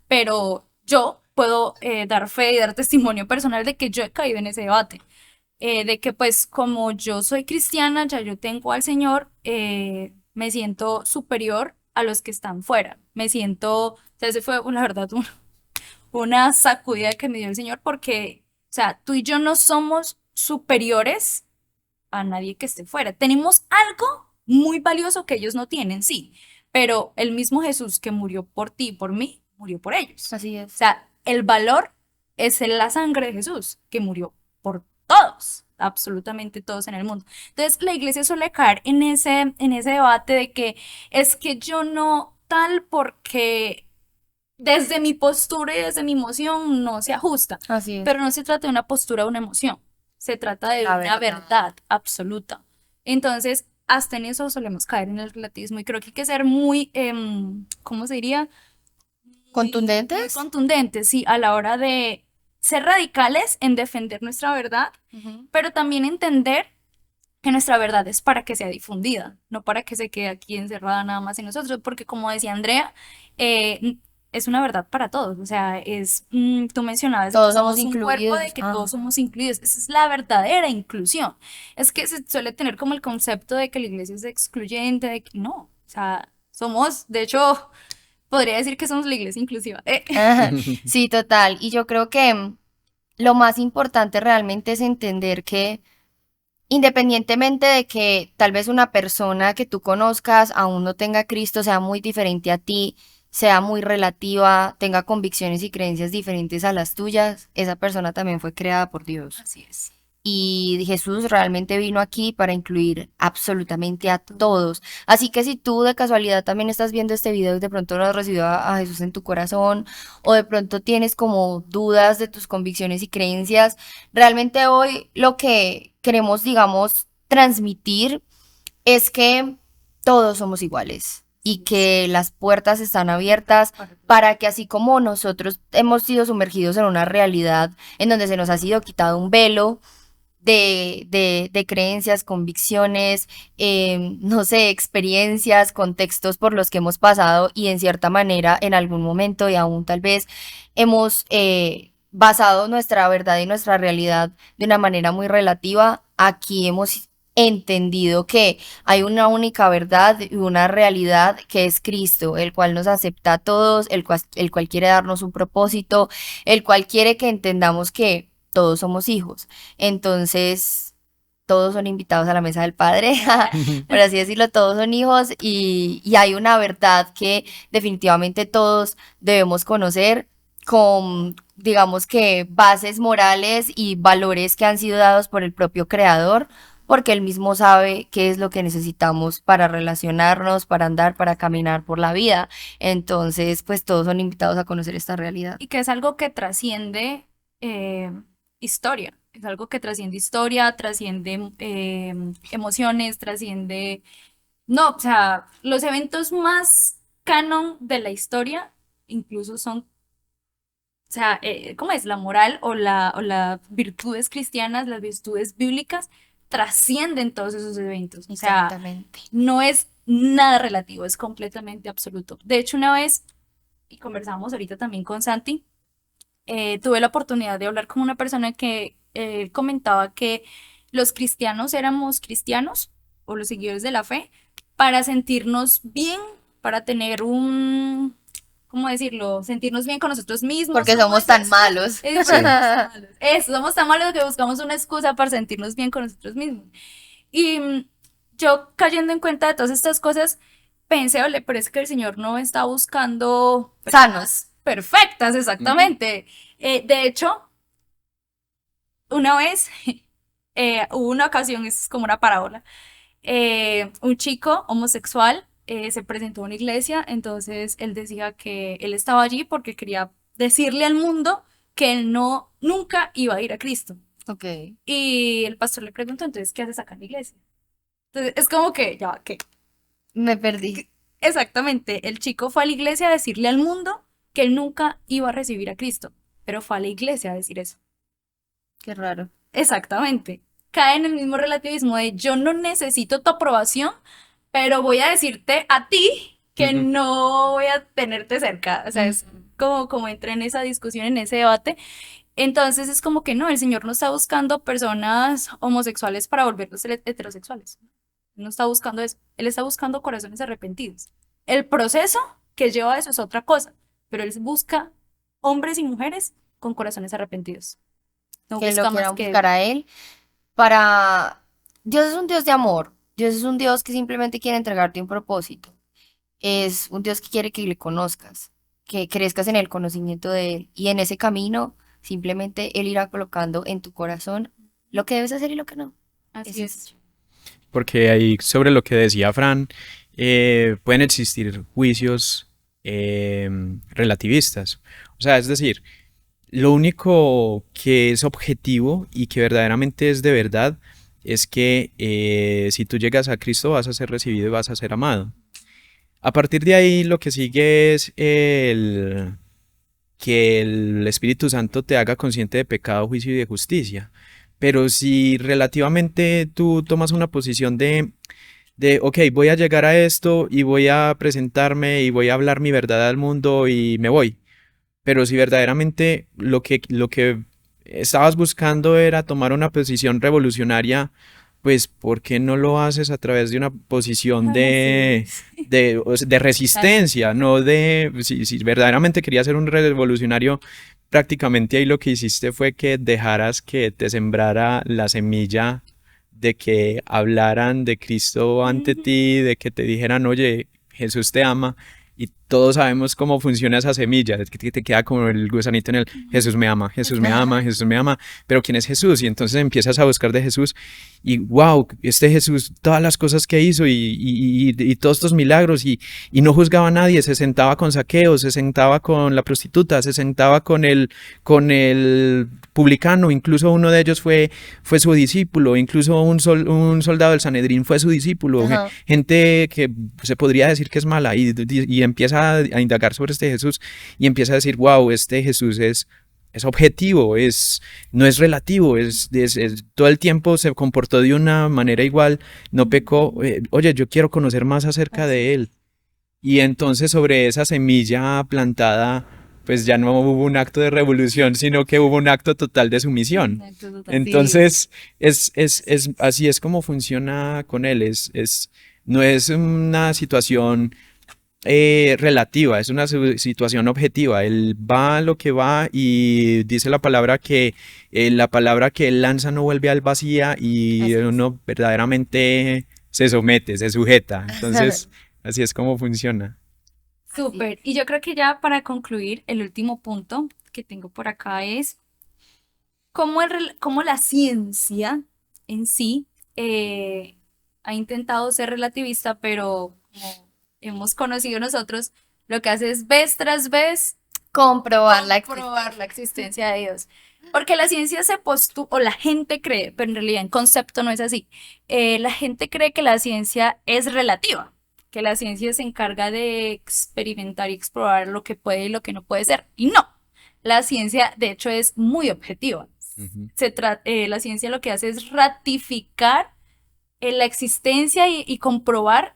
pero yo puedo dar fe y dar testimonio personal de que yo he caído en ese debate, de que pues como yo soy cristiana, ya yo tengo al Señor, me siento superior a los que están fuera, me siento, o sea, ese fue la verdad una sacudida que me dio el Señor porque, o sea, tú y yo no somos superiores a nadie que esté fuera. Tenemos algo muy valioso que ellos no tienen, sí, pero el mismo Jesús que murió por ti y por mí, murió por ellos. Así O es. sea, el valor es en la sangre de Jesús que murió por todos, absolutamente todos en el mundo. Entonces, la iglesia suele caer en ese debate de que es que yo no tal porque desde mi postura y desde mi emoción no se ajusta, Así es. pero no se trata de una postura o una emoción, se trata de La una verdad. verdad absoluta. Entonces, hasta en eso solemos caer en el relativismo y creo que hay que ser muy, ¿cómo se diría? Muy ¿Contundentes? contundentes, sí, a la hora de ser radicales en defender nuestra verdad, Ujú. pero también entender que nuestra verdad es para que sea difundida, no para que se quede aquí encerrada nada más en nosotros, porque como decía Andrea, es una verdad para todos, o sea, tú mencionabas de que Todos somos somos un cuerpo, de incluidos. que todos Ajá. somos incluidos, esa es la verdadera inclusión, es que se suele tener como el concepto de que la iglesia es excluyente, de que no, o sea, somos, de hecho, podría decir que somos la iglesia inclusiva. Ajá. Sí, total. Y yo creo que lo más importante realmente es entender que independientemente de que tal vez una persona que tú conozcas aún no tenga a Cristo, sea muy diferente a ti, sea muy relativa, tenga convicciones y creencias diferentes a las tuyas, esa persona también fue creada por Dios. Así es. Y Jesús realmente vino aquí para incluir absolutamente a todos. Así que si tú de casualidad también estás viendo este video y de pronto no has recibido a Jesús en tu corazón o de pronto tienes como dudas de tus convicciones y creencias, realmente hoy lo que queremos, digamos, transmitir es que todos somos iguales y que las puertas están abiertas para que así como nosotros hemos sido sumergidos en una realidad en donde se nos ha sido quitado un velo, de creencias, convicciones, no sé, experiencias, contextos por los que hemos pasado y en cierta manera en algún momento y aún tal vez hemos basado nuestra verdad y nuestra realidad de una manera muy relativa. Aquí hemos entendido que hay una única verdad y una realidad que es Cristo, el cual nos acepta a todos, el cual quiere darnos un propósito, el cual quiere que entendamos que todos somos hijos. Entonces, todos son invitados a la mesa del Padre, por así decirlo, todos son hijos y hay una verdad que definitivamente todos debemos conocer con, digamos que, bases morales y valores que han sido dados por el propio Creador, porque Él mismo sabe qué es lo que necesitamos para relacionarnos, para andar, para caminar por la vida. Entonces, pues todos son invitados a conocer esta realidad. Y que es algo que trasciende eh, historia, es algo que trasciende historia, trasciende emociones, trasciende... No, o sea, los eventos más canon de la historia incluso son, o sea, ¿cómo es? La moral o las virtudes cristianas, las virtudes bíblicas, trascienden todos esos eventos. O sea, Exactamente. no es nada relativo, es completamente absoluto. De hecho, una vez, y conversamos ahorita también con Santi, tuve la oportunidad de hablar con una persona que comentaba que los cristianos éramos cristianos o los seguidores de la fe para sentirnos bien, para tener un, ¿cómo decirlo? Sentirnos bien con nosotros mismos. Porque ¿cómo somos es tan eso? malos. Porque somos tan malos. Eso, somos tan malos que buscamos una excusa para sentirnos bien con nosotros mismos. Y yo cayendo en cuenta de todas estas cosas, pensé, ole, pero es que el Señor no está buscando Sanos. perfectas, exactamente. De hecho, una vez, hubo una ocasión, es como una parábola, un chico homosexual se presentó a una iglesia, entonces él decía que él estaba allí porque quería decirle al mundo que él no, nunca iba a ir a Cristo. Ok. Y el pastor le preguntó, entonces, ¿qué haces acá en la iglesia? Entonces, es como que, ya, ¿qué? Me perdí. Exactamente, el chico fue a la iglesia a decirle al mundo que él nunca iba a recibir a Cristo, pero fue a la iglesia a decir eso. Qué raro. Exactamente. Cae en el mismo relativismo de yo no necesito tu aprobación, pero voy a decirte a ti que Ujú. no voy a tenerte cerca. O sea, es como entra en esa discusión, en ese debate. Entonces es como que no, el Señor no está buscando personas homosexuales para volverlos heterosexuales. No está buscando eso. Él está buscando corazones arrepentidos. El proceso que lleva a eso es otra cosa, pero él busca hombres y mujeres con corazones arrepentidos. No Que lo busca más quieran que buscar eso. a él para... Dios es un Dios de amor. Dios es un Dios que simplemente quiere entregarte un propósito. Es un Dios que quiere que le conozcas, que crezcas en el conocimiento de Él. Y en ese camino, simplemente Él irá colocando en tu corazón lo que debes hacer y lo que no. Así Eso es. es. Porque ahí sobre lo que decía Fran, pueden existir juicios relativistas. O sea, es decir, lo único que es objetivo y que verdaderamente es de verdad es que si tú llegas a Cristo vas a ser recibido y vas a ser amado. A partir de ahí lo que sigue es que el Espíritu Santo te haga consciente de pecado, juicio y de justicia. Pero si relativamente tú tomas una posición ok, voy a llegar a esto y voy a presentarme y voy a hablar mi verdad al mundo y me voy. Pero si verdaderamente lo que estabas buscando era tomar una posición revolucionaria, pues ¿por qué no lo haces a través de una posición Sí. o sea, de resistencia? No de, si verdaderamente querías ser un revolucionario, prácticamente ahí lo que hiciste fue que dejaras que te sembrara la semilla de que hablaran de Cristo ante Ujú. ti, de que te dijeran, oye, Jesús te ama. Y todos sabemos cómo funciona esa semilla, es que te queda como el gusanito en el Jesús me ama, Jesús me ama, Jesús me ama, pero ¿quién es Jesús? Y entonces empiezas a buscar de Jesús y wow, este Jesús, todas las cosas que hizo y todos estos milagros y no juzgaba a nadie, se sentaba con Saqueo, se sentaba con la prostituta, se sentaba con el publicano, incluso uno de ellos fue su discípulo, incluso un soldado del Sanedrín fue su discípulo, Ajá. gente que se podría decir que es mala y empieza a indagar sobre este Jesús y empieza a decir, wow, este Jesús es objetivo, no es relativo, todo el tiempo se comportó de una manera igual, no pecó, oye, yo quiero conocer más acerca Así de él. Y entonces sobre esa semilla plantada, pues ya no hubo un acto de revolución, sino que hubo un acto total de sumisión. exacto, total. Sí. Entonces, así es como funciona con él, no es una situación relativa, es una situación objetiva. Él va a lo que va y dice la palabra que él lanza no vuelve al vacía y Así es. uno verdaderamente se somete, se sujeta. Entonces, así es como funciona. Así Súper. es. Y yo creo que ya para concluir, el último punto que tengo por acá es cómo la ciencia en sí ha intentado ser relativista, pero como hemos conocido nosotros, lo que hace es vez tras vez Comprobar la comprobar la existencia de Dios. Porque la ciencia se postula, o la gente cree, pero en realidad en concepto no es así. La gente cree que la ciencia es relativa, que la ciencia se encarga de experimentar y explorar lo que puede y lo que no puede ser. Y no, la ciencia de hecho es muy objetiva. Ujú. La ciencia lo que hace es ratificar la existencia y comprobar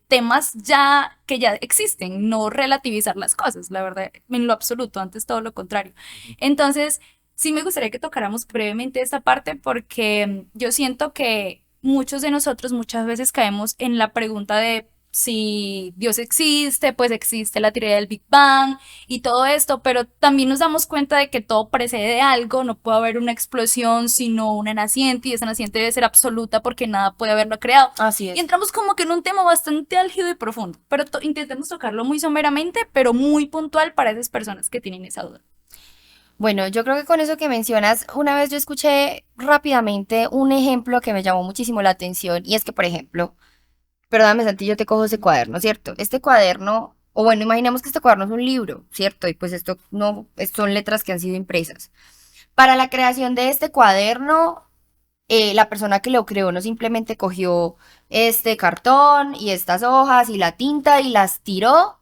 temas ya que ya existen, no relativizar las cosas, la verdad, en lo absoluto, antes todo lo contrario. Entonces, sí me gustaría que tocáramos brevemente esta parte porque yo siento que muchos de nosotros muchas veces caemos en la pregunta de si Dios existe, pues existe la teoría del Big Bang y todo esto, pero también nos damos cuenta de que todo precede de algo, no puede haber una explosión sino una naciente y esa naciente debe ser absoluta porque nada puede haberlo creado. Así Y es. entramos como que en un tema bastante álgido y profundo, pero intentemos tocarlo muy someramente, pero muy puntual para esas personas que tienen esa duda. Bueno, yo creo que con eso que mencionas, una vez yo escuché rápidamente un ejemplo que me llamó muchísimo la atención y es que, por ejemplo, perdóname, Santi, yo te cojo ese cuaderno, ¿cierto? Este cuaderno, o bueno, imaginemos que este cuaderno es un libro, ¿cierto? Y pues esto no, son letras que han sido impresas. Para la creación de este cuaderno, la persona que lo creó no simplemente cogió este cartón y estas hojas y la tinta y las tiró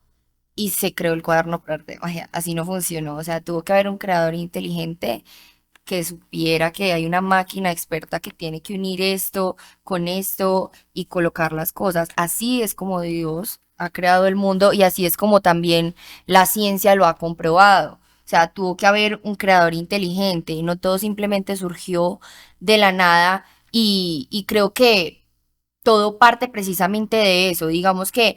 y se creó el cuaderno por arte de magia. Así no funcionó. O sea, tuvo que haber un creador inteligente que supiera que hay una máquina experta que tiene que unir esto con esto y colocar las cosas. Así es como Dios ha creado el mundo y así es como también la ciencia lo ha comprobado. O sea, tuvo que haber un creador inteligente y no todo simplemente surgió de la nada y creo que todo parte precisamente de eso. Digamos que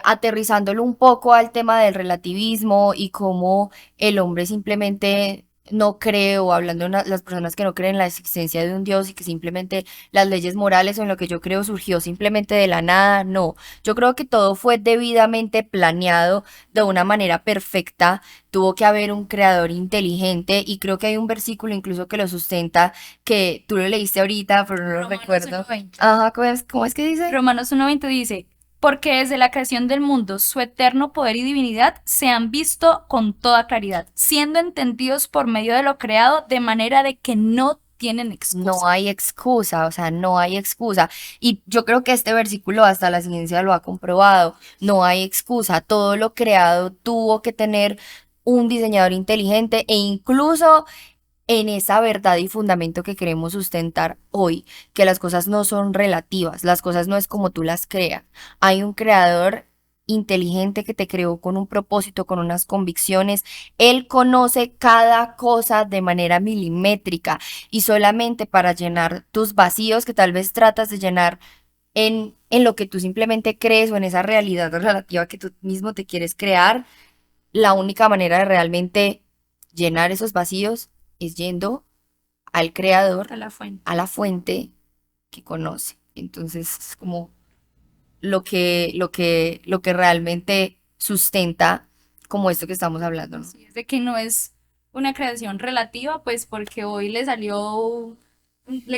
aterrizándolo un poco al tema del relativismo y cómo el hombre simplemente no cree, o hablando de las personas que no creen en la existencia de un Dios y que simplemente las leyes morales o en lo que yo creo surgió simplemente de la nada, no. Yo creo que todo fue debidamente planeado de una manera perfecta, tuvo que haber un creador inteligente y creo que hay un versículo incluso que lo sustenta, que tú lo leíste ahorita, pero no lo Romanos recuerdo. 1:20. Ajá, ¿cómo es que dice? Romanos 1:20 dice, porque desde la creación del mundo su eterno poder y divinidad se han visto con toda claridad, siendo entendidos por medio de lo creado, de manera de que no tienen excusa. No hay excusa, o sea, no hay excusa. Y yo creo que este versículo hasta la ciencia lo ha comprobado. No hay excusa. Todo lo creado tuvo que tener un diseñador inteligente e incluso en esa verdad y fundamento que queremos sustentar hoy, que las cosas no son relativas, las cosas no es como tú las creas. Hay un creador inteligente que te creó con un propósito, con unas convicciones. Él conoce cada cosa de manera milimétrica y solamente para llenar tus vacíos que tal vez tratas de llenar en lo que tú simplemente crees o en esa realidad relativa que tú mismo te quieres crear, la única manera de realmente llenar esos vacíos es yendo al creador, A la fuente. a la fuente que conoce. Entonces es como lo que realmente sustenta como esto que estamos hablando, ¿no? Sí, es de que no es una creación relativa, pues porque hoy le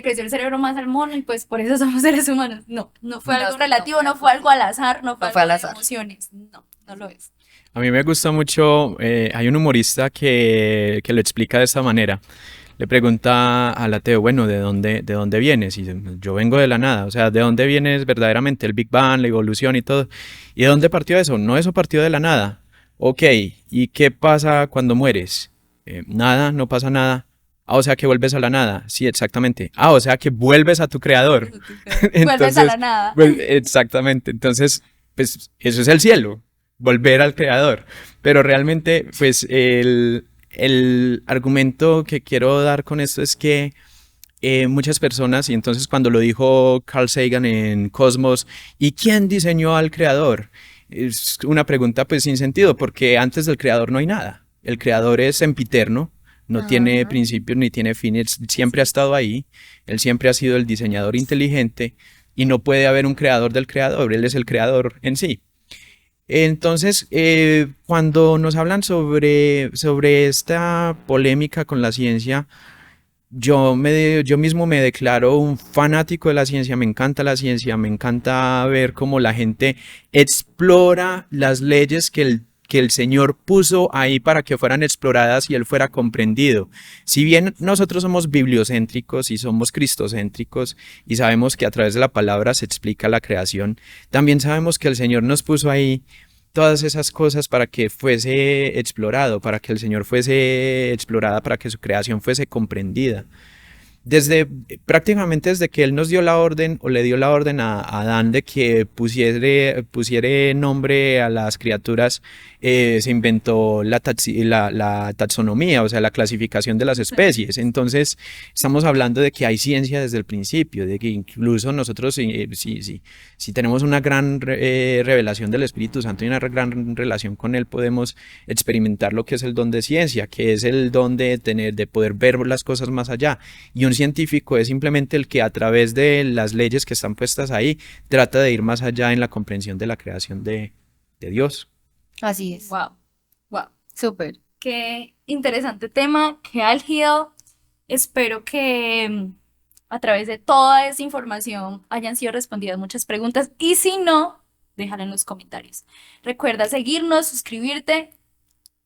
creció el cerebro más al mono y pues por eso somos seres humanos. No, no fue No, algo relativo, no fue algo al azar, no fue no fue al algo de azar. emociones. No, no lo es. A mí me gusta mucho, hay un humorista que lo explica de esta manera. Le pregunta al ateo, bueno, de dónde vienes? Y dice, yo vengo de la nada, o sea, ¿de dónde vienes verdaderamente? El Big Bang, la evolución y todo. ¿Y de dónde partió eso? No, eso partió de la nada. Ok, ¿y qué pasa cuando mueres? Nada, no pasa nada. Ah, o sea que vuelves a la nada. Sí, exactamente. Ah, o sea que vuelves a tu creador. Vuelves a la nada. Exactamente. Entonces, pues eso es el cielo, volver al creador. Pero realmente, pues el argumento que quiero dar con esto es que muchas personas, y entonces cuando lo dijo Carl Sagan en Cosmos, ¿y quién diseñó al creador? Es una pregunta pues sin sentido, porque antes del creador no hay nada. El creador es sempiterno, no tiene Ajá. principios ni tiene fines, siempre ha estado ahí, él siempre ha sido el diseñador inteligente y no puede haber un creador del creador, él es el creador en sí. Entonces, cuando nos hablan sobre esta polémica con la ciencia, yo mismo me declaro un fanático de la ciencia, me encanta la ciencia, me encanta ver cómo la gente explora las leyes que el Señor puso ahí para que fueran exploradas y Él fuera comprendido. Si bien nosotros somos bibliocéntricos y somos cristocéntricos y sabemos que a través de la palabra se explica la creación, también sabemos que el Señor nos puso ahí todas esas cosas para que fuese explorado, para que el Señor fuese explorada, para que su creación fuese comprendida. Prácticamente desde que Él nos dio la orden o le dio la orden a Adán de que pusiere nombre a las criaturas, se inventó la taxonomía, o sea, la clasificación de las especies. Entonces, estamos hablando de que hay ciencia desde el principio, de que incluso nosotros, si tenemos una gran revelación del Espíritu Santo y una gran relación con Él, podemos experimentar lo que es el don de ciencia, que es el don de poder ver las cosas más allá. Y un científico es simplemente el que a través de las leyes que están puestas ahí trata de ir más allá en la comprensión de la creación de Dios. Así es. Wow, wow. Súper. Qué interesante tema, qué álgido. Espero que a través de toda esa información hayan sido respondidas muchas preguntas y si no, déjala en los comentarios. Recuerda seguirnos, suscribirte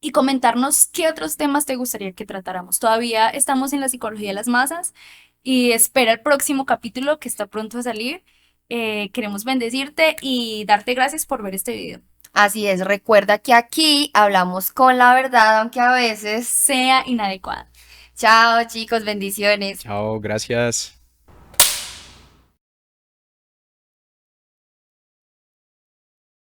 y comentarnos qué otros temas te gustaría que tratáramos. Todavía estamos en la psicología de las masas y espera el próximo capítulo que está pronto a salir. Queremos bendecirte y darte gracias por ver este video. Así es, recuerda que aquí hablamos con la verdad, aunque a veces... Sea inadecuada. Chao chicos, bendiciones. Chao, gracias.